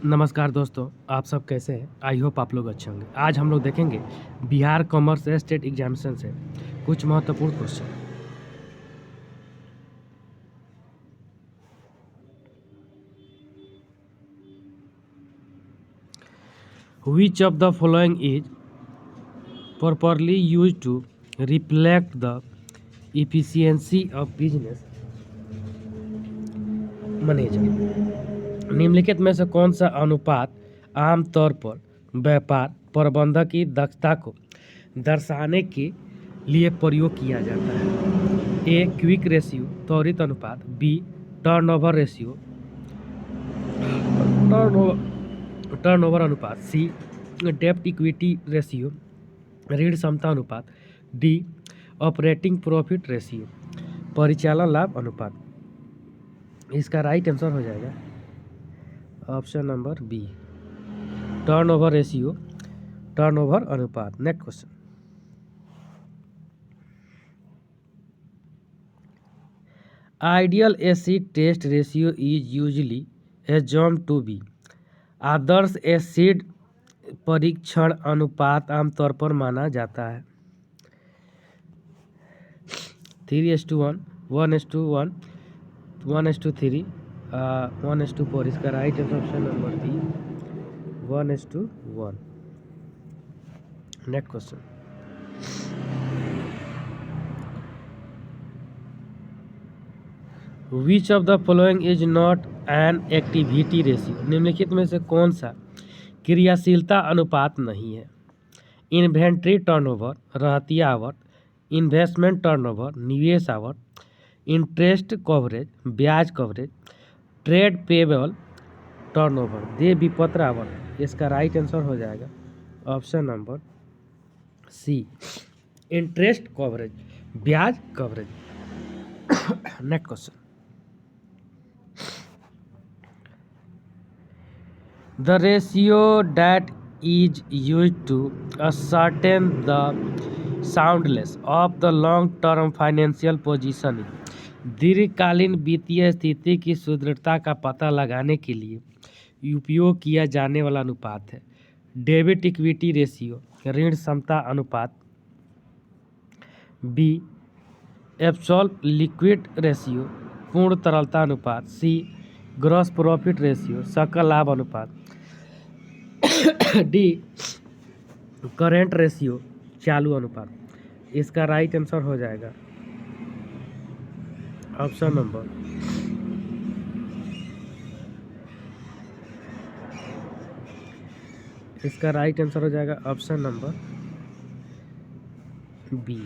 नमस्कार दोस्तों, आप सब कैसे हैं? आई होप आप लोग अच्छे होंगे। आज हम लोग देखेंगे बिहार कॉमर्स स्टेट एग्जामिनेशन से कुछ महत्वपूर्ण question. Which of the following is properly used to reflect the efficiency of business manager? निम्नलिखित में से कौन सा अनुपात आमतौर पर व्यापार प्रबंधक की दक्षता को दर्शाने के लिए प्रयोग किया जाता है? ए क्विक रेशियो त्वरित अनुपात, बी टर्नओवर रेशियो टर्नओवर अनुपात, सी डेब्ट इक्विटी रेशियो ऋण क्षमता अनुपात, डी ऑपरेटिंग प्रॉफिट रेशियो परिचालन लाभ अनुपात। इसका राइट आंसर हो जाएगा option number B turnover ratio turnover अनुपात। Next question, ideal acid test ratio is usually assumed to be। आदर्श एसिड परीक्षण अनुपात आमतौर पर माना जाता है 3:1, 1:1, 1:3, 1:4। इसका right answer option number B 1:1। Next question, which of the following is not an activity ratio? निम्नलिखित में से कौन सा क्रियाशीलता अनुपात नहीं है? इन्वेंट्री टर्नओवर रहतिया आवत, इन्वेस्टमेंट टर्नओवर निवेश आवत, इंटरेस्ट कवरेज ब्याज कवरेज, ट्रेड पेबल टर्नओवर देय विपत्र आवत। इसका राइट आंसर हो जाएगा option number C interest coverage ब्याज coverage. Next question, the ratio that is used to ascertain the soundness of the long-term financial position दीर्घकालीन वित्तीय स्थिति की सुदृढ़ता का पता लगाने के लिए उपयोग किया जाने वाला अनुपात है। डेबिट इक्विटी रेशियो ऋण क्षमता अनुपात, बी एब्सॉल्व लिक्विड रेशियो पूर्ण तरलता अनुपात, सी ग्रॉस प्रॉफिट रेशियो सकल लाभ अनुपात, डी करेंट रेशियो चालू अनुपात। इसका राइट आंसर हो जाएगा ऑप्शन नंबर इसका राइट आंसर हो जाएगा option number B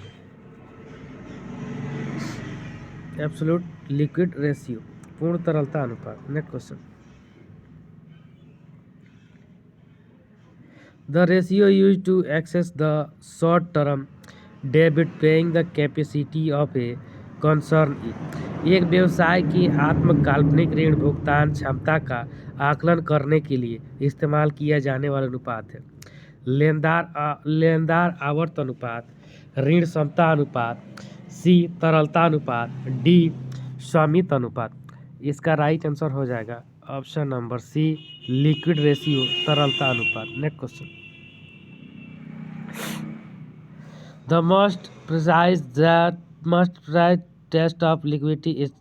absolute liquid ratio पूर्ण तरलता अनुपात। Next question, the ratio used to access the short-term debit paying the capacity of a concern एक व्यवसाय की आत्म काल्पनिक ऋण भुगतान क्षमता का आकलन करने के लिए इस्तेमाल किया जाने वाला अनुपात है। लेनदार आवर्त अनुपात, ऋण क्षमता अनुपात, सी तरलता अनुपात, डी स्वामित्व अनुपात। इसका राइट आंसर हो जाएगा option number C liquid ratio तरलता अनुपात। Next question, the most precise test of liquidity is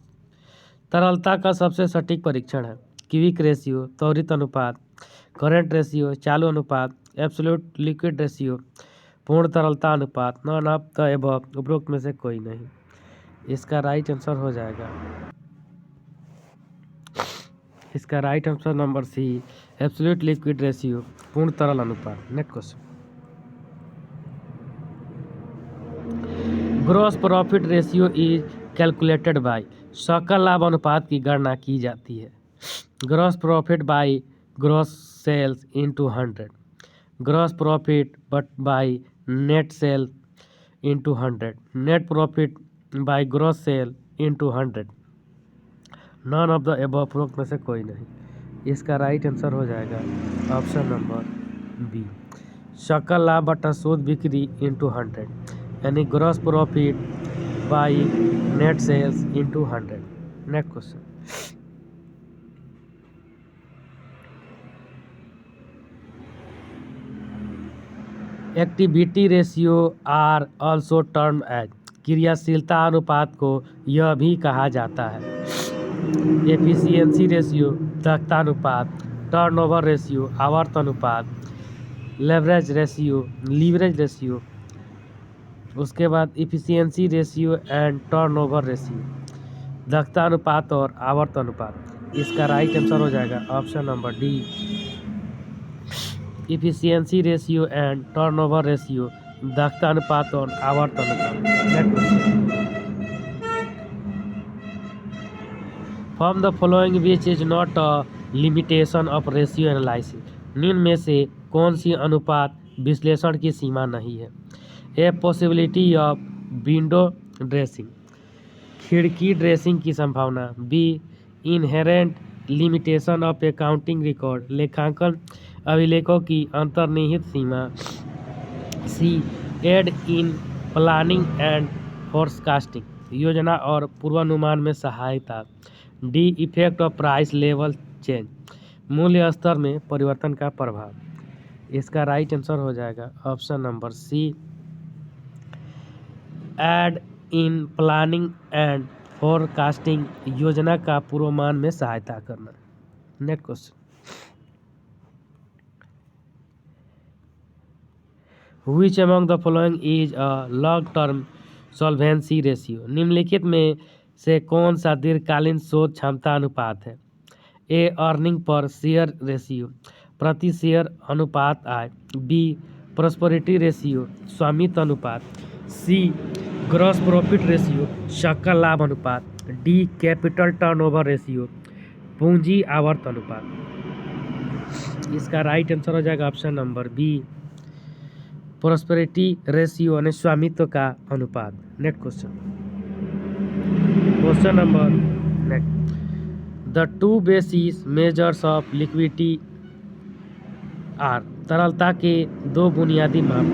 तरलता का सबसे सटीक परीक्षण है। क्विक रेशियो त्वरित अनुपात, करेंट रेशियो चालू अनुपात, एब्सोल्यूट लिक्विड रेशियो पूर्ण तरलता अनुपात, नॉन ऑफ द अबव उपरोक्त में से कोई नहीं। इसका राइट आंसर हो जाएगा इसका right answer number C absolute liquid ratio पूर्ण तरल अनुपात। Next question, gross profit ratio is calculated by सकल लाभ अनुपात की गणना की जाती है। Gross profit by gross sales into 100, gross profit but by net sale into 100, net profit by gross sale into 100, none of the above उपरोक्त में से कोई नहीं। इसका राइट आंसर हो जाएगा ऑप्शन नंबर बी सकल लाभ बटा शुद्ध बिक्री इंटू 100 यानी gross profit by net sales into 100। Next question, activity ratio are also term as, क्रियाशीलता अनुपात को यह भी कहा जाता है। एफिशिएंसी रेशियो दक्षता अनुपात, टर्नओवर रेशियो आवर्त अनुपात, लीवरेज रेशियो, उसके बाद efficiency ratio and turnover ratio, दक्षता अनुपात और आवर्त अनुपात। इसका राइट आंसर हो जाएगा option number D, efficiency ratio and turnover ratio, दक्षता अनुपात और आवर्त अनुपात। From the following which is not a limitation of ratio analysis, निम्न में से कौन सी अनुपात विश्लेषण की सीमा नहीं है। A possibility of window dressing, खिड़की ड्रेसिंग की संभावना। B inherent limitation of accounting record, लेखांकन अभिलेखों की अंतर्निहित सीमा। C aid in planning and forecasting, योजना और पूर्वानुमान में सहायता। D effect of price level change, मूल्य स्तर में परिवर्तन का प्रभाव। इसका राइट आंसर हो जाएगा option number C, aid in planning and forecasting, योजना का पूर्वानुमान में सहायता करना। Next question, which among the following is a long term solvency ratio, निम्नलिखित में से कौन सा दीर्घकालीन शोध क्षमता अनुपात है। ए अर्निंग पर शेयर रेशियो, प्रति शेयर अनुपात आय। बी प्रॉस्पेरिटी रेशियो, स्वामित्व अनुपात। सी ग्रॉस प्रॉफिट रेशियो, सकल लाभ अनुपात। डी कैपिटल टर्नओवर रेशियो, पूंजी आवर्त अनुपात। इसका राइट आंसर हो जाएगा option number B, prosperity ratio यानी स्वामित्व का अनुपात। Next question number next, the two basis measures of liquidity are, तरलता के दो बुनियादी माप।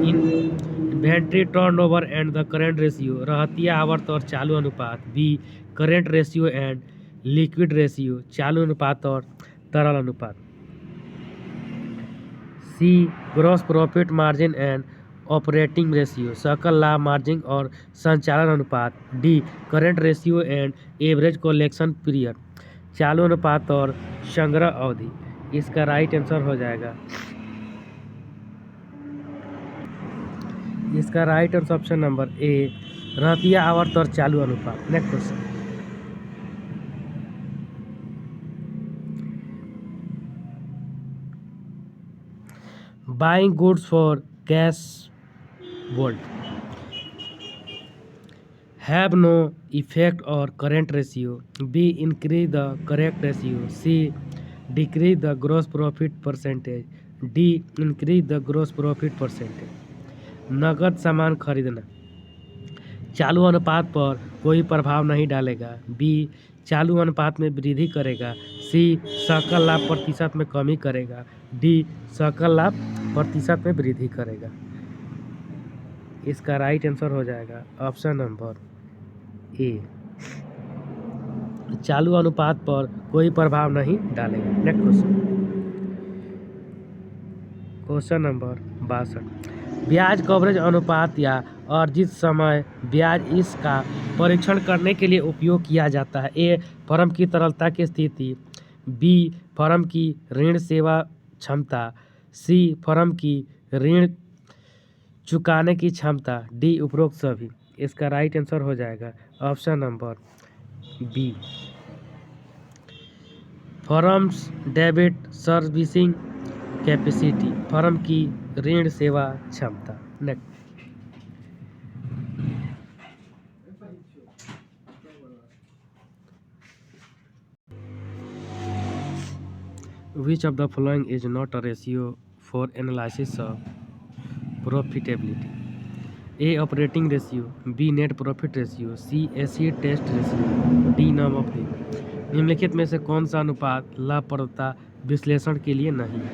Inventory turnover and the current ratio, रहतिया आवर्त और चालू अनुपात। B current ratio and liquid ratio, चालू अनुपात और तरल अनुपात। C gross profit margin and operating ratio, सकल लाभ मार्जिन और संचालन अनुपात। D current ratio and average collection period, चालू अनुपात और संग्रह अवधि। इसका राइट आंसर हो जाएगा, इसका right answer option number A, रहतिया आवर्त और चालू अनुपात। Next question, buying goods for cash would, have no effect on current ratio. B increase the correct ratio. C decrease the gross profit percentage. D increase the gross profit percentage. नगद सामान खरीदना चालू अनुपात पर कोई प्रभाव नहीं डालेगा। बी चालू अनुपात में वृद्धि करेगा। सी सकल लाभ प्रतिशत में कमी करेगा। डी सकल लाभ प्रतिशत में वृद्धि करेगा। इसका राइट आंसर हो जाएगा ऑप्शन नंबर ए, चालू अनुपात पर कोई प्रभाव नहीं डालेगा। नेक्स्ट क्वेश्चन, क्वेश्चन नंबर 62, ब्याज कवरेज अनुपात या अर्जित समय ब्याज इसका परीक्षण करने के लिए उपयोग किया जाता है। ए फर्म की तरलता की स्थिति। बी फर्म की ऋण सेवा क्षमता। सी फर्म की ऋण चुकाने की क्षमता। डी उपरोक्त सभी। इसका राइट आंसर हो जाएगा option number B, firms debit servicing capacity, firm की ऋण सेवा क्षमता। Next, which of the following is not a ratio for analysis of profitability? A operating ratio, B net profit ratio, C acid test ratio, D none of them। निम्नलिखित में से कौन सा अनुपात लाभप्रदता विश्लेषण के लिए नहीं है।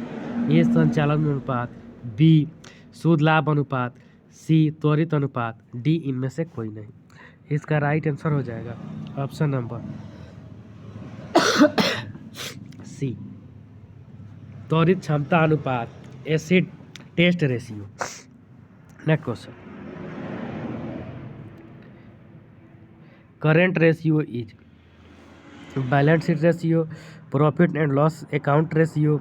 ए संचालन अनुपात, बी शुद्ध लाभ अनुपात, सी त्वरित अनुपात, डी इनमें से कोई नहीं। इसका राइट आंसर हो जाएगा ऑप्शन नंबर सी, त्वरित क्षमता अनुपात, acid test ratio. Next question, current ratio is balance sheet ratio, profit and loss account ratio,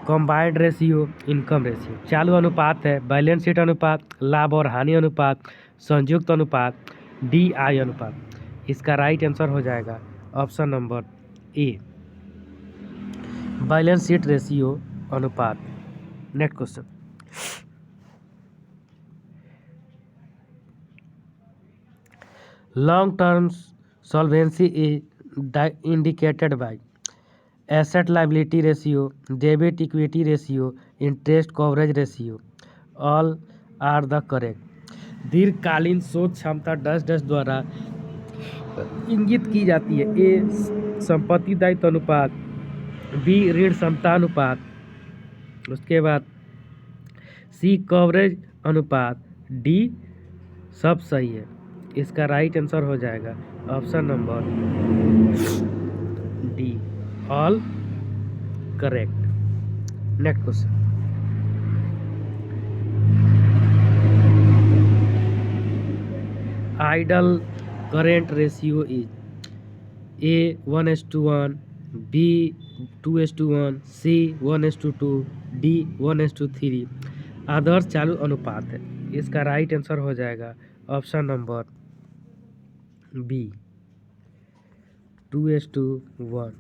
combined ratio, income ratio. चालू अनुपात है, बैलेंस शीट अनुपात, लाभ और हानि अनुपात, संयुक्त अनुपात, DI अनुपात। इसका राइट आंसर हो जाएगा option number A, balance sheet ratio अनुपात। Next question, long term solvency is indicated by asset liability ratio, debit equity ratio, interest coverage ratio. All are the correct. दीर्घकालीन शोध क्षमता डैश डैश द्वारा इंगित की जाती है। ए संपत्ति दायित्व अनुपात, बी ऋण क्षमता अनुपात, उसके बाद सी कवरेज अनुपात, डी सब सही है। इसका राइट आंसर हो जाएगा option number D, all correct. Next question, ideal current ratio is A 1:1, B 2:1, C 1:2, D 1:3। आदर्श चालू अनुपात है। इसका राइट आंसर हो जाएगा option number B 2:1।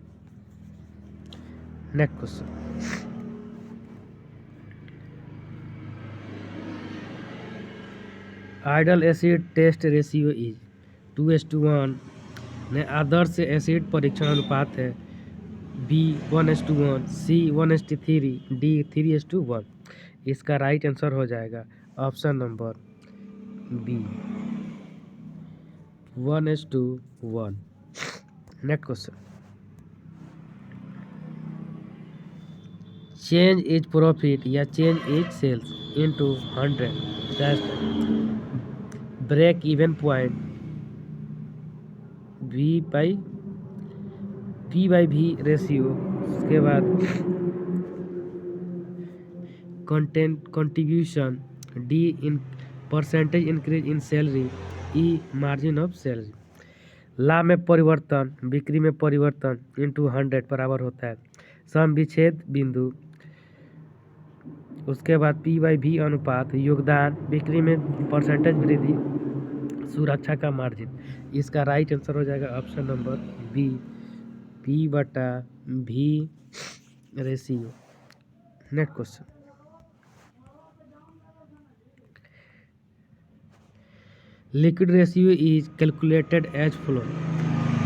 Next question, ideal acid test ratio is 2:1 ने आदर्श एसिड परीक्षण अनुपात है। B 1:1, C 1:3, D 3:1। इसका राइट आंसर हो जाएगा option number B 1:1। Next question, change is profit या change is sales into 100 dash break even point P/V ratio. उसके बाद contribution, D in percentage increase in salary, E margin of salary. लाभ में परिवर्तन, बिक्री में परिवर्तन इंटू 100 बराबर होता है सम विच्छेद बिंदु। उसके बाद P/V अनुपात, योगदान, बिक्री में परसेंटेज वृद्धि, सुरक्षा का मार्जिन। इसका राइट आंसर हो जाएगा option number B P/V ratio. Next question, liquid ratio is calculated as follow.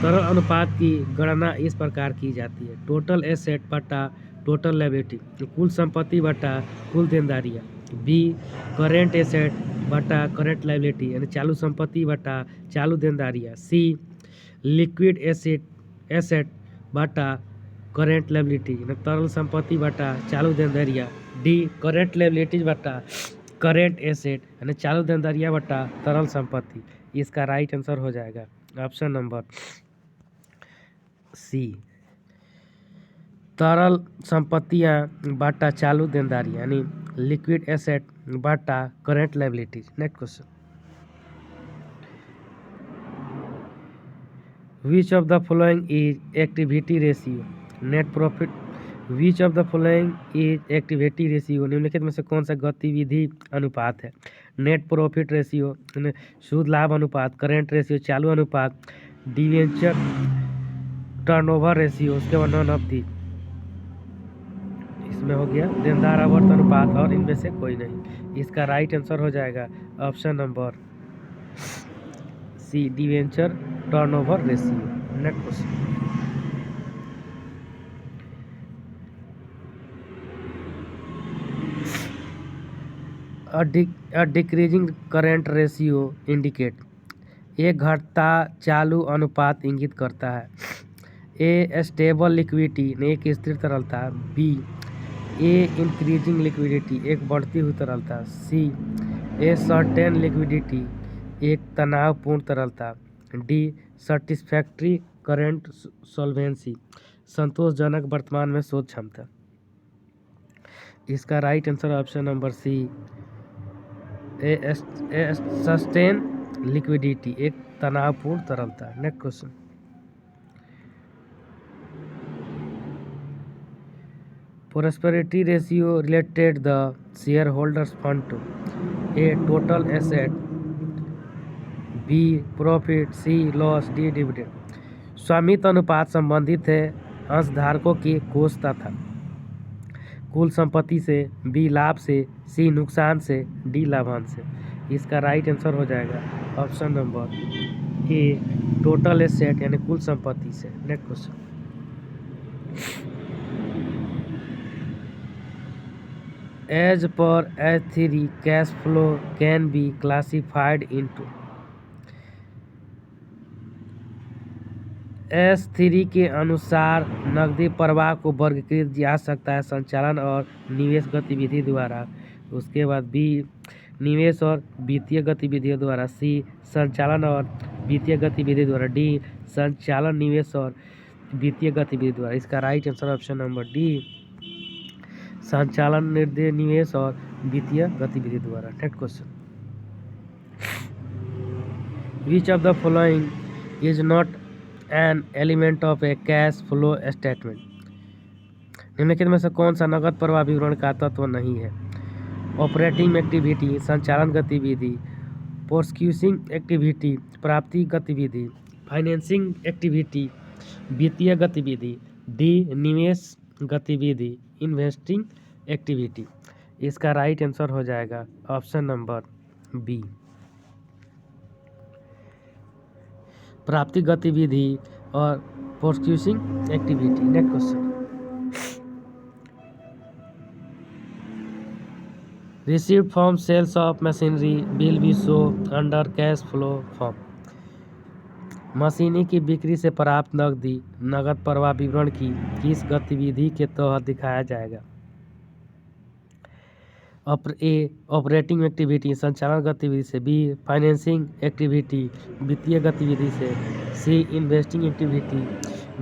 तरल अनुपात की गणना इस प्रकार की जाती है, टोटल एसेट बटा टोटल लायबिलिटी, कुल संपत्ति बटा कुल देनदारियाँ। बी करेंट एसेट बटा करेंट लायबिलिटी यानी चालू संपत्ति बटा चालू देनदारियाँ। सी लिक्विड एसेट बटा करेंट लायबिलिटी यानी तरल संपत्ति बटा चालू देनदारियाँ। डी करेंट लायबिलिटीज बटा करेंट एसेट यानी चालू देनदारियाँ बटा तरल संपत्ति। इसका राइट आंसर हो जाएगा ऑप्शन नंबर सी, तरल संपत्तियाँ बटा चालू देनदारियाँ यानी लिक्विड एसेट बटा current liabilities. Next question, which of the following is activity ratio net profit. Which of the following is activity ratio, निम्नलिखित में से कौन सा गतिविधि अनुपात है। नेट प्रॉफिट रेशियो, शुद्ध लाभ अनुपात, करेंट रेशियो चालू अनुपात, डिवेंचर टर्नओवर रेशियो, उसके बाद नॉन अवधि। इसमें हो गया देनदार आवर्त अनुपात और इनमें से कोई नहीं। इसका राइट आंसर हो जाएगा option number C debenture turnover ratio. Next question, a decreasing current ratio indicate, एक घटता चालू अनुपात इंगित करता है। ए स्टेबल लिक्विडिटी एक स्थिर तरलता, बी ए इंक्रीजिंग लिक्विडिटी एक बढ़ती हुई तरलता, सी ए सर्टेन लिक्विडिटी एक तनावपूर्ण तरलता, डी सेटिस्फैक्ट्री करंट सॉल्वेंसी संतोषजनक वर्तमान में शोध क्षमता। इसका right answer option number C A sustain liquidity, एक तनावपूर्ण तरलता। Next question, prosperity ratio related the shareholders fund to A total asset, B profit, C loss, D dividend। स्वामित्व अनुपात संबंधित है अंशधारकों के कोष तथा कुल संपत्ति से, बी लाभ से, सी नुकसान से, डी लाभांश से। इसका राइट आंसर हो जाएगा option number A total asset यानी कुल संपत्ति से। Next question, as per H3 cash flow can be classified into S3 के अनुसार नकदी प्रवाह को वर्गीकृत किया जा सकता है संचालन और निवेश गतिविधि द्वारा। उसके बाद बी निवेश और वित्तीय गतिविधियों द्वारा, सी संचालन और वित्तीय गतिविधि द्वारा, डी संचालन निवेश और वित्तीय गतिविधि द्वारा। इसका right answer option number D संचालन निवेश और वित्तीय गतिविधि द्वारा। Next question, which of the following is not an element of A cash flow statement. निम्नलिखित में से कौन सा नगद प्रवाह विवरण का तत्व नहीं है? ऑपरेटिंग एक्टिविटी संचालन गतिविधि, प्रोक्यूसिंग एक्टिविटी प्राप्ति गतिविधि, फाइनेंसिंग एक्टिविटी वित्तीय गतिविधि, डी निवेश गतिविधि इन्वेस्टिंग एक्टिविटी। इसका राइट आंसर हो जाएगा ऑप्शन नंबर बी प्राप्ति गतिविधि और प्रोक्यूसिंग activity. Next question, received from sales of machinery will be show under cash flow form. Machinery की बिक्री से प्राप्त नकदी नगद प्रवाह विवरण की किस गतिविधि के तहत दिखाया जाएगा? ए ऑपरेटिंग एक्टिविटी संचालन गतिविधि से, बी फाइनेंसिंग एक्टिविटी वित्तीय गतिविधि से, सी इन्वेस्टिंग एक्टिविटी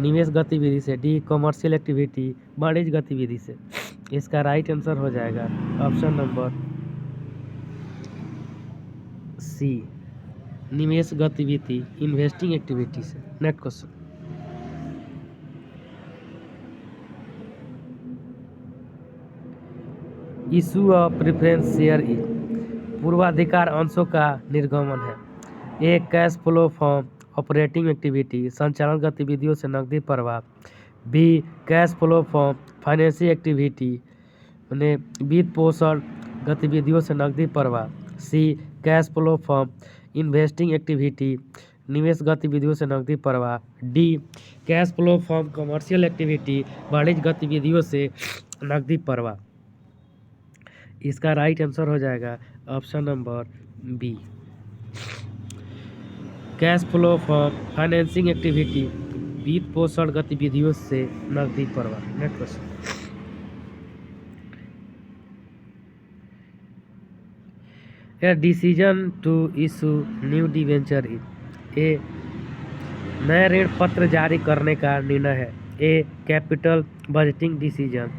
निवेश गतिविधि से, डी कॉमर्शियल एक्टिविटी वाणिज्य गतिविधि से। इसका राइट आंसर हो जाएगा ऑप्शन नंबर सी निवेश गतिविधि इन्वेस्टिंग एक्टिविटी से। Next question, issue of preference share is पूर्वाधिकार अंशों का निर्गमन है। A cash flow form operating activity संचालन गतिविधियों से नकदी प्रवाह, B cash flow form financial activity मैंने वित्त पोषण गतिविधियों से नकदी प्रवाह, C cash flow form investing activity निवेश गतिविधियों से नकदी प्रवाह, D cash flow form commercial activity वाणिज्य गतिविधियों से नकदी प्रवाह। इसका राइट आंसर हो जाएगा option number B cash flow form financing activity वित्त पोषण गतिविधियों से नकदी प्रवाह। Next question, a decision to issue new debenture is a नए ऋण पत्र जारी करने का निर्णय है। ए कैपिटल बजटिंग डिसीजन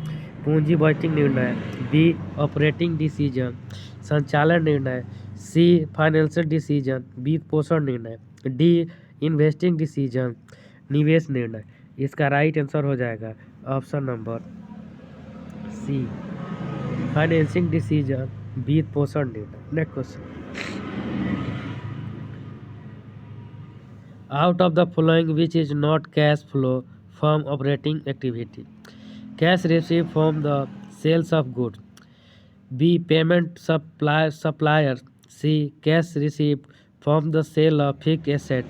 पूंजी बजटिंग निर्णय, बी ऑपरेटिंग डिसीजन संचालन निर्णय, सी फाइनेंशियल डिसीजन वित्त पोषण निर्णय, डी इन्वेस्टिंग डिसीजन निवेश निर्णय। इसका राइट आंसर हो जाएगा option number C financing decision वित्त पोषण निर्णय। Next question, out of the following which is not cash flow from operating activity? Cash receive from the sales of goods, B payment supplier, C cash receive from the sale of fixed asset,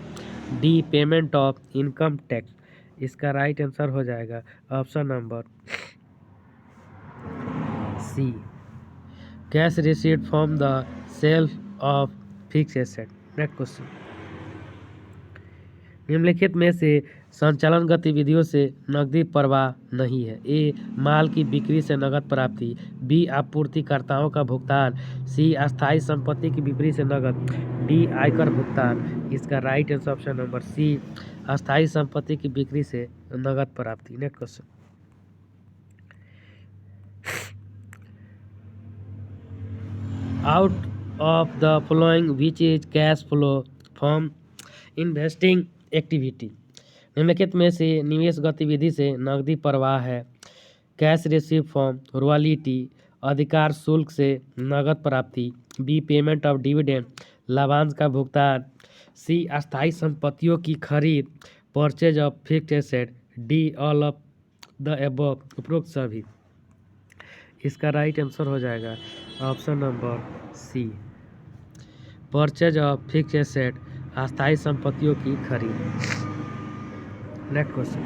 D payment of income tax. इसका right answer हो जाएगा option number C cash receive from the sale of fixed asset. Next question, निम्नलिखित में से संचालन गतिविधियों से नकदी प्रवाह नहीं है। ए माल की बिक्री से नगद प्राप्ति, बी आपूर्तिकर्ताओं का भुगतान, सी अस्थायी संपत्ति की बिक्री से नगद, डी आयकर भुगतान। इसका right answer option number C अस्थायी संपत्ति की बिक्री से नगद प्राप्ति। Next question, out of the following which is cash flow from investing activity. निम्नलिखित में से निवेश गतिविधि से नकदी प्रवाह है। कैश रिसीव फ्रॉम रॉयल्टी, अधिकार शुल्क से नगद प्राप्ति। बी पेमेंट ऑफ डिविडेंड, लाभांश का भुगतान। सी अस्थायी संपत्तियों की खरीद, purchase of fixed asset. D all of the above, उपरोक्त सभी। इसका राइट आंसर हो जाएगा option number C, purchase of fixed asset, अस्थायी संपत्तियों की खरीद। Next question,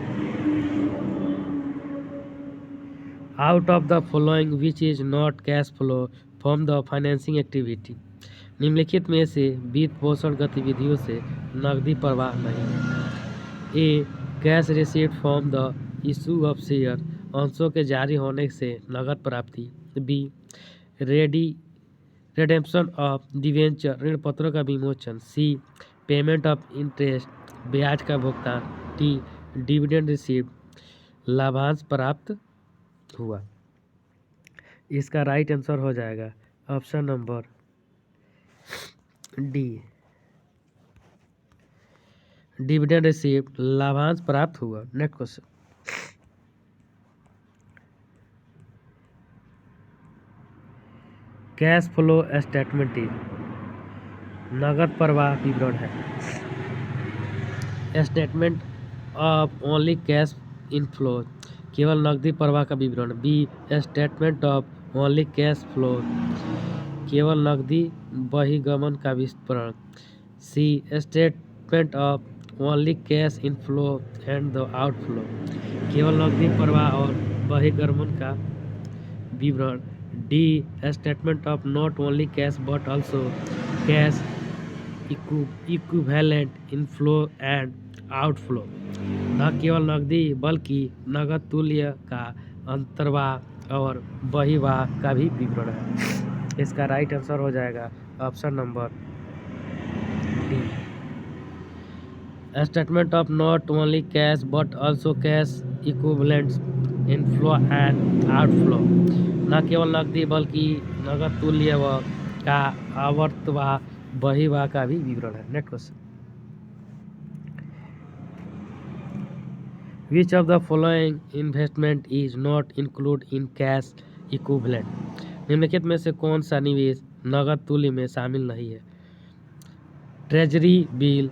out of the following which is not cash flow from the financing activity. निम्नलिखित में से वित्त पोषण गतिविधियों से नकदी प्रवाह नहीं है। A cash received from the issue of share, अंशों के जारी होने से नगद प्राप्ति। बी रिडेम्पशन ऑफ डिवेंचर, ऋण पत्रों का विमोचन। सी पेमेंट ऑफ इंटरेस्ट, ब्याज का भुगतान। डी डिविडेंड रिसीव्ड, लाभांश प्राप्त हुआ। इसका राइट आंसर हो जाएगा option number D, dividend received, लाभांश प्राप्त हुआ। Next question, cash flow statement is, नगद प्रवाह विवरण है। Statement of only cash inflow, केवल नकदी प्रवाह का विवरण। B statement of only cash flow, केवल नकदी बहिर्गमन का विवरण। C statement of only cash inflow and the outflow, केवल नकदी प्रवाह और बहिर्गमन का विवरण। D statement of not only cash but also cash equivalent inflow and outflow, न केवल नकदी बल्कि नगद तुल्य का अंतर्वाह और बहिर्वाह का भी विवरण है। इसका राइट आंसर हो जाएगा option number D, statement of not only cash but also cash equivalents inflow and outflow, न केवल नकदी बल्कि नगद तुल्य व का आवर्तवाह बहिर्वाह का भी विवरण है। Next question, which of the following investment is not include in cash equivalent. निम्नलिखित में से कौन सा निवेश नगद तुल्य में शामिल नहीं है। ट्रेजरी बिल,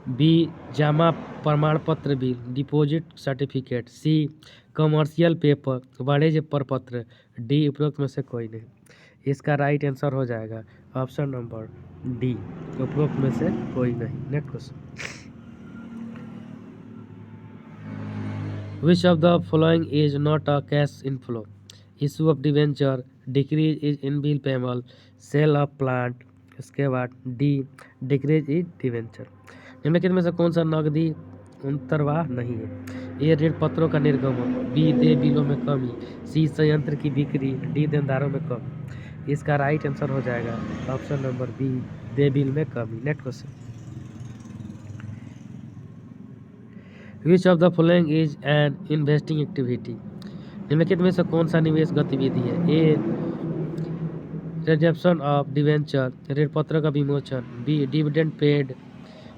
बी जमा प्रमाण पत्र बिल, डिपॉजिट सर्टिफिकेट। सी कमर्शियल पेपर, वाणिज्य प्रपत्र। डी उपरोक्त में से कोई नहीं। इसका राइट आंसर हो जाएगा ऑप्शन नंबर डी, उपरोक्त में से कोई नहीं। Next question, which of the following is not a cash inflow. Issue of debenture, decrease is in bill payable, sale of plant. उसके बाद डी डिक्रीज इज डिवेंचर। निम्नलिखित में से कौन सा नकदी अंतर्वाह नहीं है। ए ऋण पत्रों का निर्गमन। बी देय बिलों में कमी। सी संयंत्र की बिक्री। डी देनदारों में कमी। इसका राइट आंसर हो जाएगा ऑप्शन नंबर बी, देय बिल में कमी। Next question, which of the following is an investing activity. निम्नलिखित में से कौन सा निवेश गतिविधि है। ए रिडेम्पशन ऑफ डिवेंचर, ऋण पत्रों का विमोचन। B dividend paid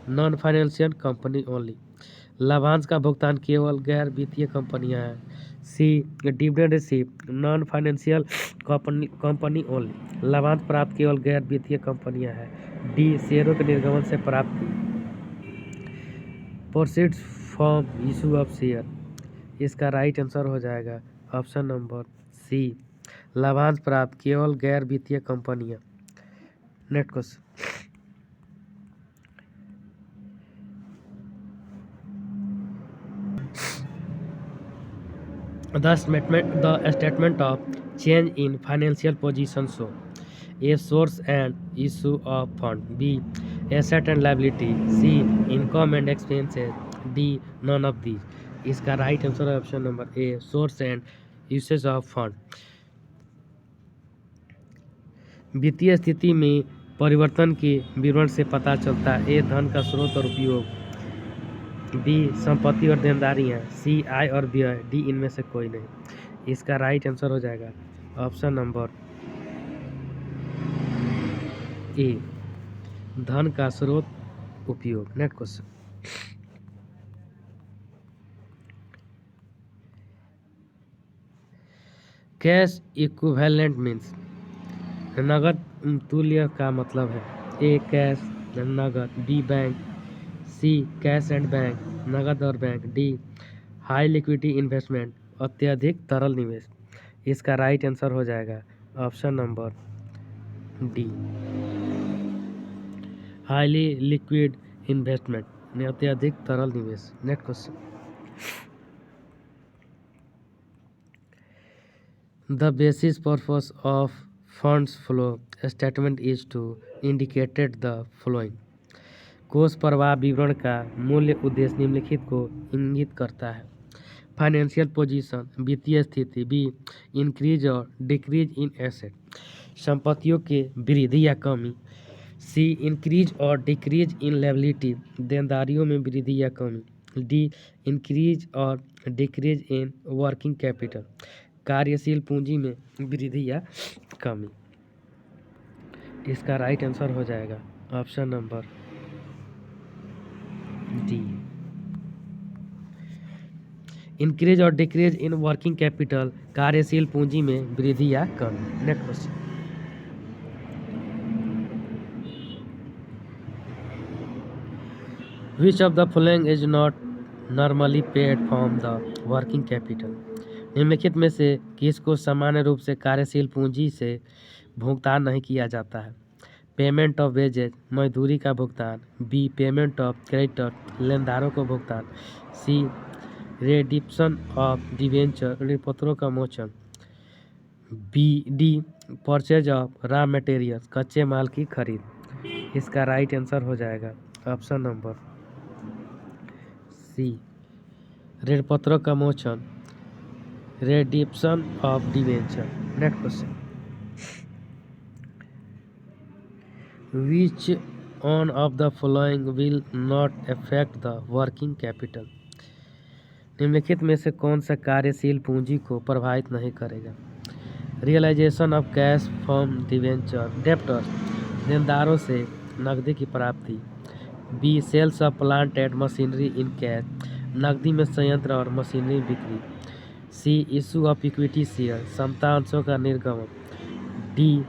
non financial company only, लाभांश का भुगतान केवल गैर वित्तीय कंपनियां हैं। C dividend receive non financial company only, लाभांश प्राप्त केवल गैर वित्तीय कंपनियां हैं। डी शेयरों के निर्गमन से प्राप्ति, proceeds from issue of share. इसका राइट आंसर हो जाएगा ऑप्शन नंबर सी, लाभांश प्राप्त केवल गैर वित्तीय कंपनियां। Next question, The statement of change in financial position show A source and issue of fund. B asset and liability. C income and expenses. D none of these. इसका right answer है option number A, source and usage of fund. वित्तीय स्थिति में परिवर्तन के विवरण से पता चलता है। ए धन का स्रोत और उपयोग। बी संपत्ति और देनदारियाँ। सी आय और व्यय। डी इनमें से कोई नहीं। इसका राइट आंसर हो जाएगा ऑप्शन नंबर ए धन का स्रोत उपयोग। Next question, cash equivalent means नगद तुल्य का मतलब है। ए कैश नगद, B bank, C cash and bank नगद और बैंक, डी हाई लिक्विडिटी इन्वेस्टमेंट अत्यधिक तरल निवेश। इसका राइट आंसर हो जाएगा option number D highly liquid investment में अत्यधिक तरल निवेश। Next question, the basis purpose of funds flow statement is to indicated the flowing. कोष प्रवाह विवरण का मूल्य उद्देश्य निम्नलिखित को इंगित करता है। फाइनेंशियल पोजीशन वित्तीय स्थिति, बी इंक्रीज और डिक्रीज इन एसेट संपत्तियों के वृद्धि या कमी, सी इंक्रीज और डिक्रीज इन लायबिलिटी देनदारियों में वृद्धि या कमी, डी इंक्रीज और डिक्रीज इन वर्किंग कैपिटल कार्यशील पूंजी में वृद्धि या कमी। इसका राइट आंसर हो जाएगा ऑप्शन नंबर डी इंक्रीज और डिक्रीज इन वर्किंग कैपिटल कार्यशील पूंजी में वृद्धि या कमी। Next question, Which of the following is not normally paid from the working capital? निम्नलिखित में से किसको सामान्य रूप से कार्यशील पूंजी से भुगतान नहीं किया जाता है। पेमेंट ऑफ वेजेज मजदूरी का भुगतान, बी पेमेंट ऑफ क्रेडिटर लेनदारों को भुगतान, सी रेडिप्शन ऑफ डिवेंचर ऋणपत्रों का मोचन, D purchase of raw material कच्चे माल की खरीद। इसका राइट आंसर हो जाएगा ऑप्शन नंबर सी ऋणपत्रों का मोचन redemption of debenture. Next question, which one of the following will not affect the working capital? निम्नलिखित में से कौन सा कार्यशील पूंजी को प्रभावित नहीं करेगा। Realisation of cash from debenture debtors देनदारों से नकदी की प्राप्ति, B sales of plant and machinery in cash नकदी में संयंत्र और मशीनरी बिक्री, C issue of equity share समता अंशों का निर्गमन, डी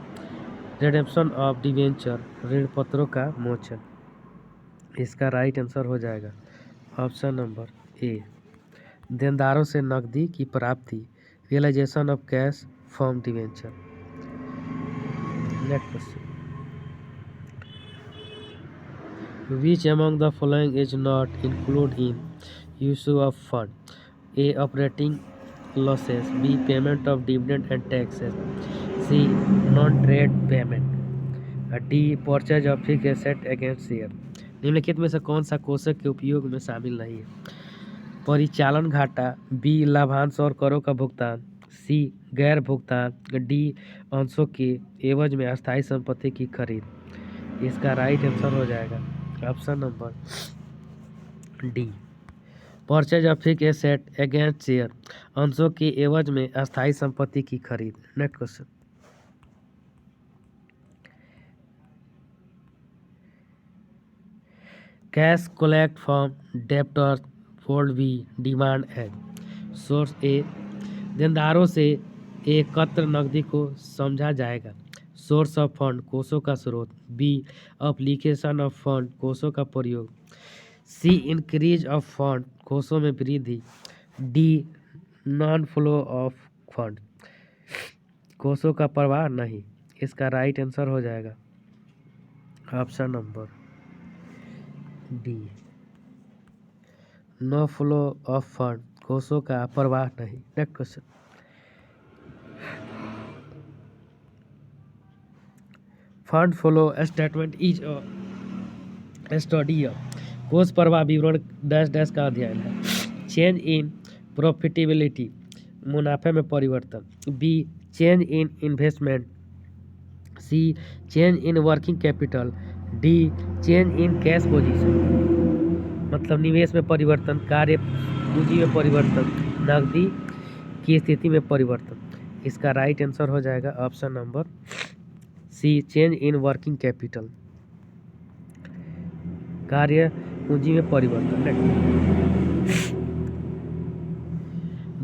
रिडेम्पशन ऑफ डिवेंचर ऋणपत्रों का मोचन। इसका राइट आंसर हो जाएगा ऑप्शन नंबर ए देनदारों से नकदी की प्राप्ति realisation of cash from debenture. Next question, Which among the following is not included in issue of fund? A. Operating losses, B. Payment of dividend and taxes, C. Non-trade payment, D. Purchase of fixed asset against share। निम्नलिखित में से कौन सा कोषक के उपयोग में शामिल नहीं है। परिचालन घाटा, बी लाभांश और करों का भुगतान, सी गैर भुगतान, डी अंशों के एवज में अस्थायी संपत्ति की खरीद। इसका राइट आंसर हो जाएगा option number D purchase of fixed asset against share अंशों के एवज में अस्थायी संपत्ति की खरीद। Next question, cash collect from debtors fold be demand as source. A देनदारों से एकत्र नकदी को समझा जाएगा। सोर्स ऑफ फंड कोषों का स्रोत, बी एप्लीकेशन ऑफ फंड कोषों का प्रयोग, सी इंक्रीज ऑफ फंड कोषों में वृद्धि, D non flow of fund कोषों का प्रवाह नहीं। इसका राइट आंसर हो जाएगा option number D no flow of fund कोषों का प्रवाह नहीं। Next question, fund flow statement is a study of कोष प्रवाह विवरण डैश डैश का अध्ययन है। चेंज इन प्रॉफिटेबिलिटी मुनाफे में परिवर्तन, B change in investment, C change in working capital, D change in cash position मतलब निवेश में परिवर्तन, कार्य पूंजी में परिवर्तन, नकदी की स्थिति में परिवर्तन। इसका राइट आंसर हो जाएगा option number C change in working capital, कार्य पूंजी में परिवर्तन।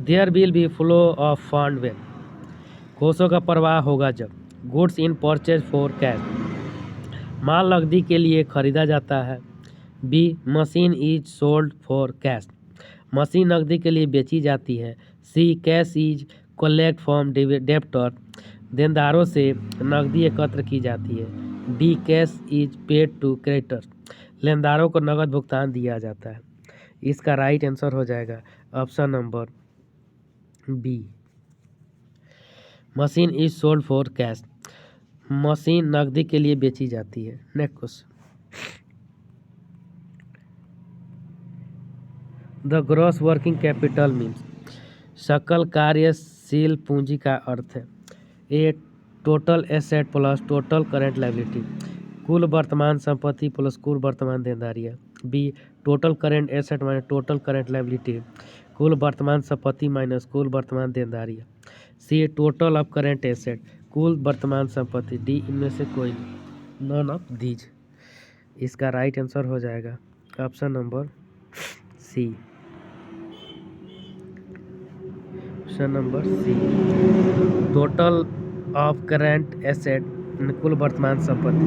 There will be flow of fund when, कोषों का प्रवाह होगा जब। Goods in purchase for cash, माल नकदी के लिए खरीदा जाता है। B machine is sold for cash, machine नकदी के लिए बेची जाती है। C cash is collect from debtor, देनदारों से नकदी एकत्र की जाती है। D cash is paid to creditors, लेनदारों को नकद भुगतान दिया जाता है। इसका राइट आंसर हो जाएगा option number B, machine is sold for cash, machine नकदी के लिए बेची जाती है। Next question, the gross working capital means, सकल कार्यशील पूंजी का अर्थ है। A total asset plus total current liability, कुल वर्तमान संपत्ति प्लस कुल वर्तमान देनदारियाँ। B total current asset minus total current liability, कुल वर्तमान संपत्ति माइनस कुल वर्तमान देनदारियाँ। C total of current asset, कुल वर्तमान संपत्ति। डी इनमें से कोई नहीं, नॉन ऑफ दीज। इसका राइट आंसर हो जाएगा option number C, option number C, total of current asset, कुल वर्तमान संपत्ति।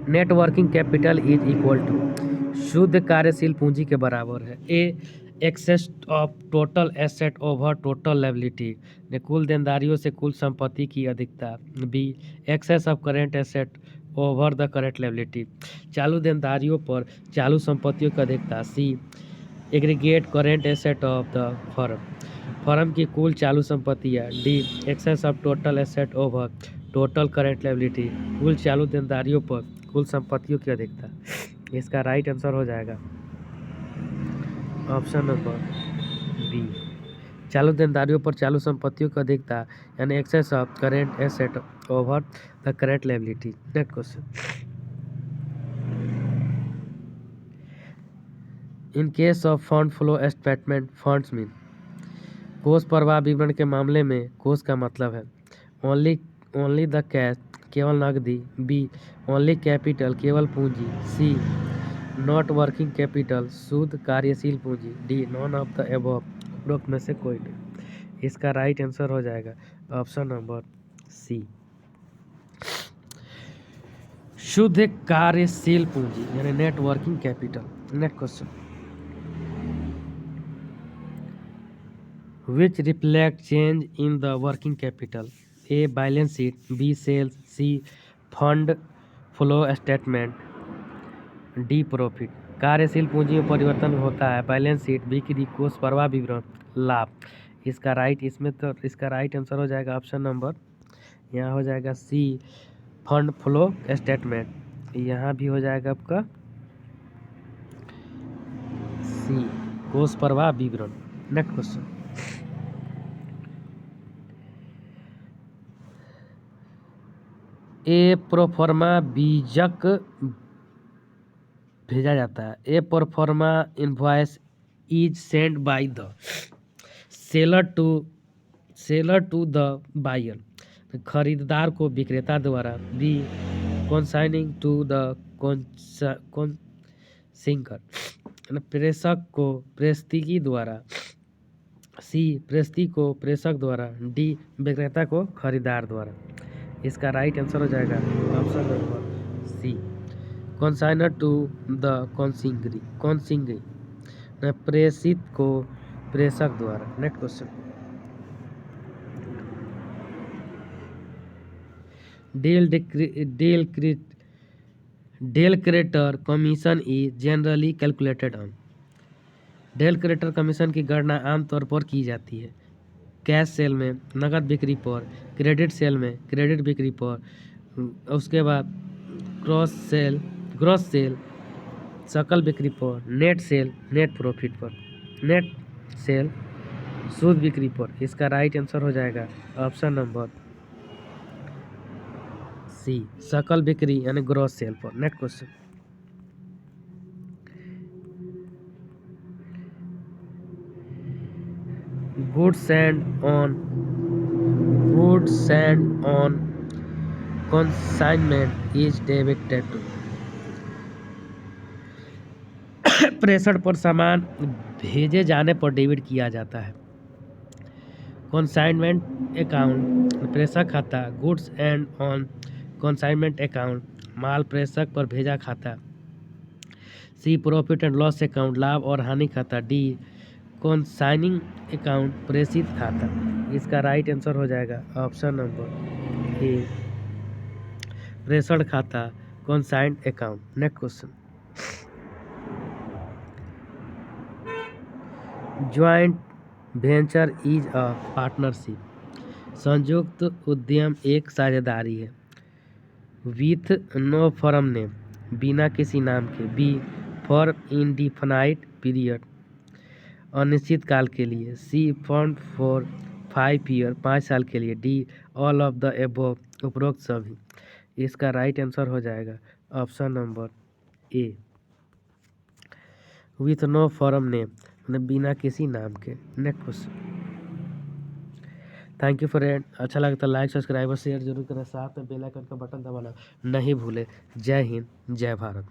Net working capital is equal to, शुद्ध कार्यशील पूंजी के बराबर है। A excess of total asset over total liability, कुल देनदारियों से कुल संपत्ति की अधिकता। B excess of current asset over the current liability, चालू देनदारियों पर चालू संपत्तियों की अधिकता। C aggregate current asset of the firm, firm की कुल चालू संपत्तियाँ। D excess of total asset over total current liability, कुल चालू देनदारियों पर कुल संपत्तियों की अधिकता। इसका राइट आंसर हो जाएगा ऑप्शन नंबर बी, चालू देनदारियों पर चालू संपत्तियों की अधिकता, यानी excess of current asset over the current liability. Next question, in case of fund flow statement, funds mean, कोष प्रवाह विवरण के मामले में कोष का मतलब है ओनली द कैश, केवल नकदी। बी ओनली कैपिटल, केवल पूंजी। सी नॉट वर्किंग कैपिटल, शुद्ध कार्यशील पूंजी। D non of the above, उपरोक्त में से कोई नहीं। इसका राइट आंसर हो जाएगा ऑप्शन नंबर सी, शुद्ध कार्यशील पूंजी यानी net working capital. Next question, which reflect change in the working capital. A balance sheet, B sales, C fund flow statement, D profit। कार्यशील पूंजी में परिवर्तन होता है बैलेंस शीट, बिक्री, कोष प्रवाह विवरण, लाभ। इसका राइट आंसर हो जाएगा ऑप्शन नंबर, यहाँ हो जाएगा सी फंड फ्लो स्टेटमेंट। यहाँ भी हो जाएगा आपका सी कोष प्रवाह विवरण। नेक्स्ट क्वेश्चन, ए प्रोफार्मा बीजक भेजा जाता है। A proforma invoice is send by the seller to the buyer, खरीदार को विक्रेता द्वारा। B consigning to the consignor, प्रेषक को प्रेषिकी द्वारा। सी प्रेषिती को प्रेषक द्वारा। डी विक्रेता को खरीदार द्वारा। इसका राइट आंसर हो जाएगा option number C consignor to the consignee, प्रेषित को प्रेषक द्वारा। Next question, del credere commission is generally calculated on, del credere commission की गणना आमतौर पर की जाती है कैश सेल में, नकद बिक्री पर, क्रेडिट सेल में, क्रेडिट बिक्री पर, उसके बाद ग्रॉस सेल सकल बिक्री पर, नेट सेल नेट प्रॉफिट पर, नेट सेल शुद्ध बिक्री पर। इसका राइट आंसर हो जाएगा ऑप्शन नंबर सी सकल बिक्री यानी ग्रॉस सेल पर। Next question, goods and on consignment is debited to। प्रेषण पर सामान भेजे जाने पर डेबिट किया जाता है। कंसाइनमेंट अकाउंट प्रेषक खाता, goods and on consignment account माल प्रेषक पर भेजा खाता। C profit and loss account लाभ और हानि खाता। डी कंसाइनिंग अकाउंट प्रेषित खाता। इसका राइट आंसर हो जाएगा ऑप्शन नंबर ए प्रेषण खाता consigned account. Next question, joint venture is a partnership. संयुक्त उद्यम एक साझेदारी है। विथ नो फर्म नेम बिना किसी नाम के। बी फॉर इंडिफाइनाइट पीरियड अनिश्चित काल के लिए। सी फंड फॉर 5 ईयर 5 साल के लिए। D all of the above उपरोक्त सभी। इसका राइट आंसर हो जाएगा option number A with no firm name मतलब बिना किसी नाम के। Next question, thank you friend. अच्छा लगता है लाइक सब्सक्राइब और शेयर जरूर करें, साथ में बेल आइकन का बटन दबाना नहीं भूले। जय हिंद जय भारत।